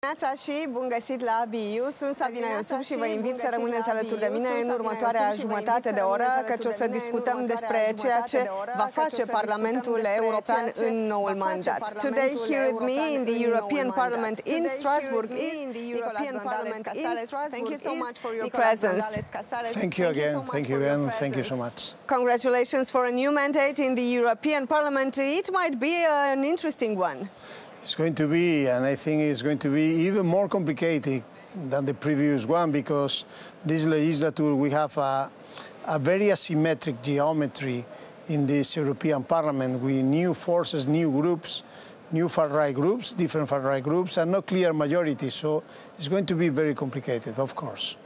Dimineața și bun găsit la BU. Sunt Sabina Iosub și vă invit să rămâneți alături de mine în următoarea jumătate de oră, căci o să discutăm despre ceea ce va face Parlamentul European în noul mandat. Today here with me in the European Parliament in Strasbourg is Nicholas Gonzalez Casares. Thank you so much for your presence. Thank you again. Thank you again. Thank you so much. Congratulations for a new mandate in the European Parliament. It might be an interesting one. It's going to be, and I think it's going to be even more complicated than the previous one, because this legislature we have a very asymmetric geometry in this European Parliament with new forces, new groups, new far-right groups, different far-right groups, and no clear majority. So it's going to be very complicated, of course.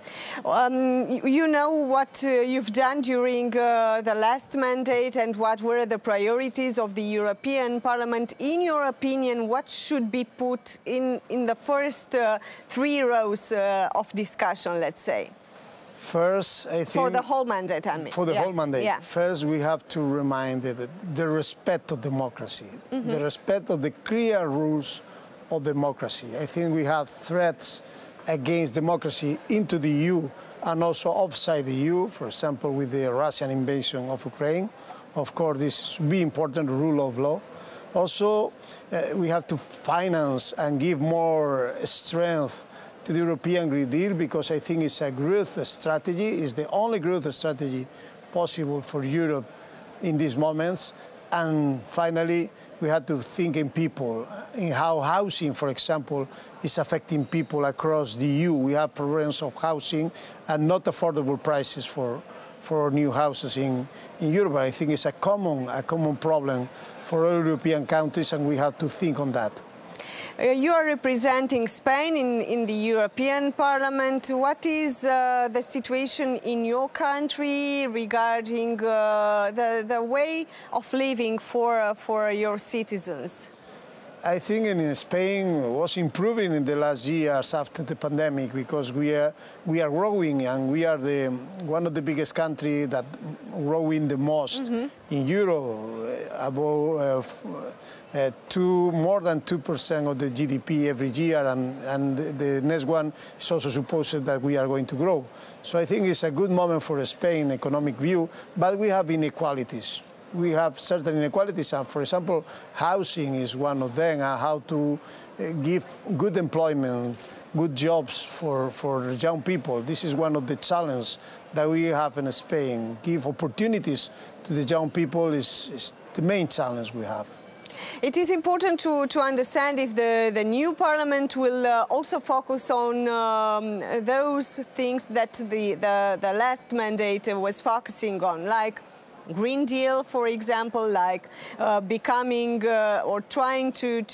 You know what you've done during the last mandate and what were the priorities of the European Parliament. In your opinion, what should be put in the first three rows of discussion, let's say? First, I think... For the whole mandate, I mean. For the whole mandate. Yeah. First, we have to remind the respect of democracy, the respect of the clear rules of democracy. I think we have threats against democracy into the EU and also outside the EU, for example, with the Russian invasion of Ukraine. Of course, this will be important, rule of law. Also, we have to finance and give more strength to the European Green Deal, because I think it's a growth strategy. It's the only growth strategy possible for Europe in these moments. And finally, we have to think in people, in how housing, for example, is affecting people across the EU. We have problems of housing and not affordable prices for new houses in Europe. I think it's a common problem for all European countries, and we have to think on that. You are representing Spain in the European Parliament. What is the situation in your country regarding the way of living for your citizens? I think in Spain was improving in the last years after the pandemic, because we are growing, and we are one of the biggest countries that growing the most in Europe, above more than 2% of the GDP every year, and the next one is also supposed that we are going to grow. So I think it's a good moment for Spain, economic view, but we have inequalities. We have certain inequalities, and for example, housing is one of them, and how to give good employment, good jobs for young people. This is one of the challenges that we have in Spain. Give opportunities to the young people is the main challenge we have. It is important to understand if the new parliament will also focus on those things that the last mandate was focusing on, like Green Deal, for example, like becoming or trying to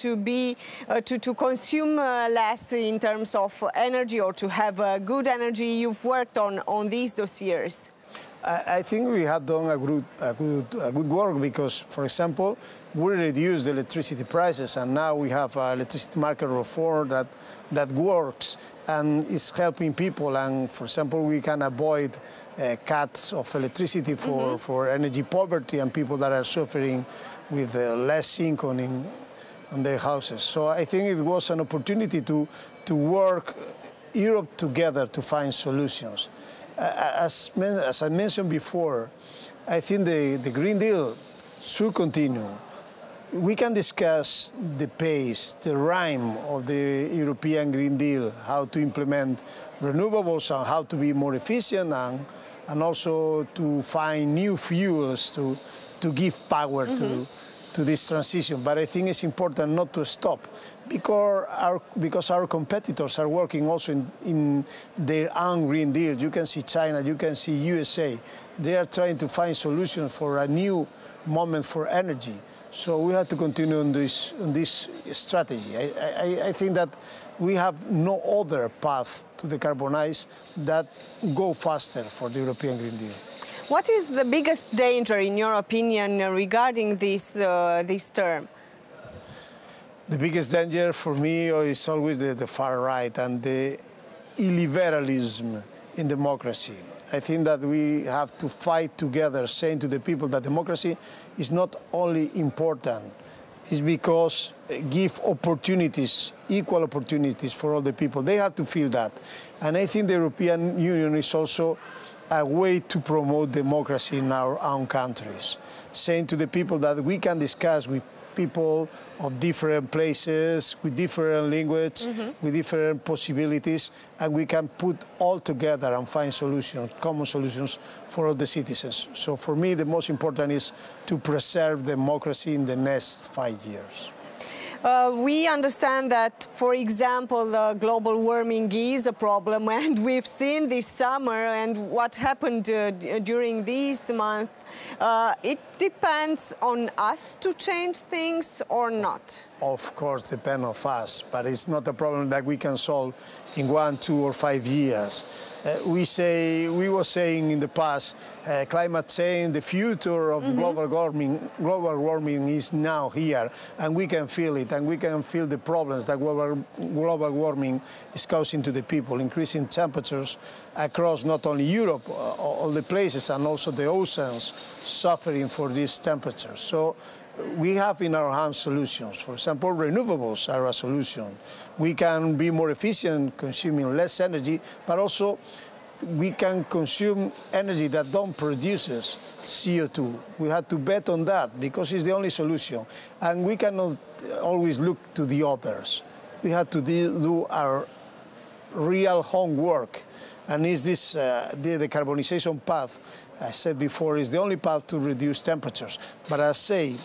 consume less in terms of energy, or to have good energy. You've worked on these dossiers. I think we have done a good work, because, for example, we reduced the electricity prices, and now we have an electricity market reform that works and is helping people. And, for example, we can avoid cuts of electricity for energy poverty and people that are suffering with less income on their houses. So I think it was an opportunity to work Europe together to find solutions. As I mentioned before, I think the Green Deal should continue. We can discuss the pace, the rhyme of the European Green Deal, how to implement renewables and how to be more efficient, and also to find new fuels to give power to this transition. But I think it's important not to stop, because our competitors are working also in their own Green Deal. You can see China, you can see USA. They are trying to find solutions for a new moment for energy. So we have to continue on this strategy. I think that we have no other path to decarbonize that go faster for the European Green Deal. What is the biggest danger, in your opinion, regarding this term? The biggest danger for me is always the far right and the illiberalism in democracy. I think that we have to fight together, saying to the people that democracy is not only important is because give opportunities, equal opportunities for all the people. They have to feel that. And I think the European Union is also a way to promote democracy in our own countries, saying to the people that we can discuss with people of different places, with different language, with different possibilities, and we can put all together and find solutions, common solutions for all the citizens. So for me, the most important is to preserve democracy in the next 5 years. We understand that, for example, global warming is a problem, and we've seen this summer and what happened during this month. It depends on us to change things or not. Of course, depends on us, but it's not a problem that we can solve in 1, 2, or 5 years. We were saying in the past, climate change, the future of global warming is now here, and we can feel it, and we can feel the problems that global warming is causing to the people, increasing temperatures across not only Europe, all the places, and also the oceans suffering for these temperatures. So we have in our hands solutions. For example, renewables are a solution. We can be more efficient, consuming less energy, but also we can consume energy that don't produce CO2. We have to bet on that because it's the only solution. And we cannot always look to the others. We have to do our real homework. And is this the decarbonization path, I said before, is the only path to reduce temperatures. But I say,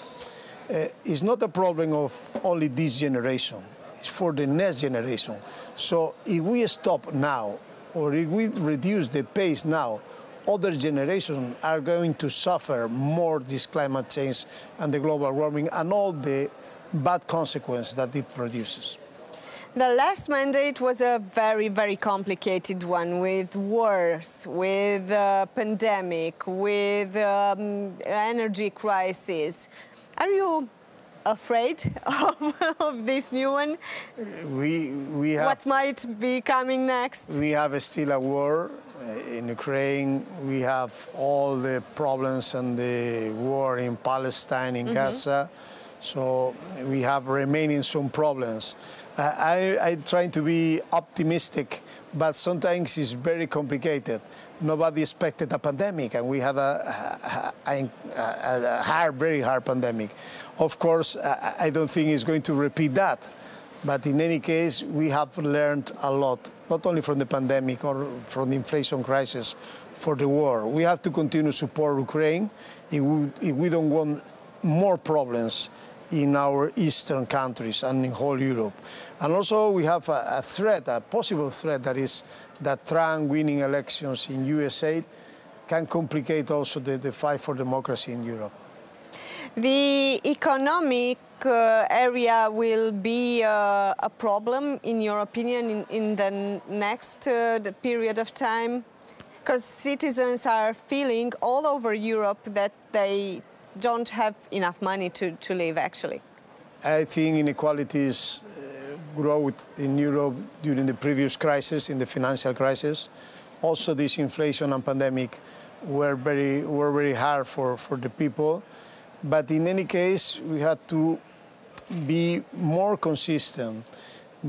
it's not a problem of only this generation. It's for the next generation. So if we stop now, or if we reduce the pace now, other generations are going to suffer more this climate change and the global warming and all the bad consequences that it produces. The last mandate was a very, very complicated one, with wars, with pandemic, with energy crisis. Are you afraid of this new one? We have, what might be coming next? We have still a war in Ukraine. We have all the problems and the war in Palestine, in Gaza. So we have remaining some problems. I try to be optimistic, but sometimes it's very complicated. Nobody expected a pandemic, and we had a very hard pandemic. Of course, I don't think it's going to repeat that. But in any case, we have learned a lot, not only from the pandemic or from the inflation crisis, for the war. We have to continue to support Ukraine if we don't want more problems in our eastern countries and in whole Europe. And also we have a threat, a possible threat, that is that Trump winning elections in USA can complicate also the fight for democracy in Europe. The economic area will be a problem, in your opinion, in the next the period of time? Because citizens are feeling all over Europe that they don't have enough money to live, actually. I think inequalities growth in Europe during the previous crisis, in the financial crisis. Also, this inflation and pandemic were very hard for the people. But in any case, we had to be more consistent,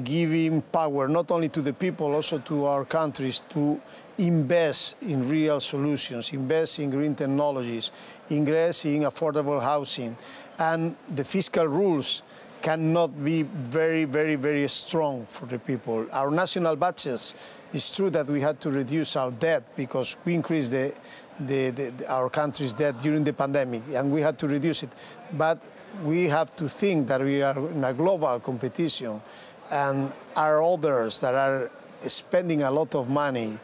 giving power not only to the people, also to our countries, to invest in real solutions, invest in green technologies, invest in affordable housing. And the fiscal rules cannot be very strong for the people. Our national budgets, it's true that we had to reduce our debt because we increased our country's debt during the pandemic, and we had to reduce it. But we have to think that we are in a global competition, and are others that are spending a lot of money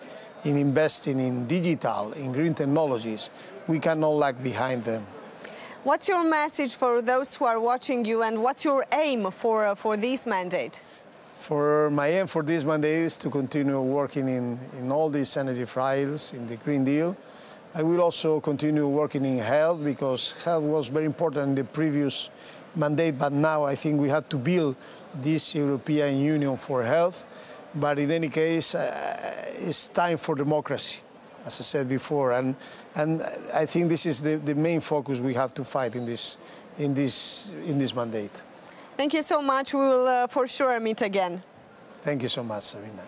in investing in digital, in green technologies. We cannot lag behind them. What's your message for those who are watching you, and what's your aim for this mandate? For my aim for this mandate is to continue working in all these energy files, in the Green Deal. I will also continue working in health, because health was very important in the previous mandate, but now I think we have to build this European Union for health. But in any case, it's time for democracy, as I said before, and I think this is the main focus we have to fight in this in this mandate. Thank you so much. We will for sure meet again. Thank you so much, Sabina.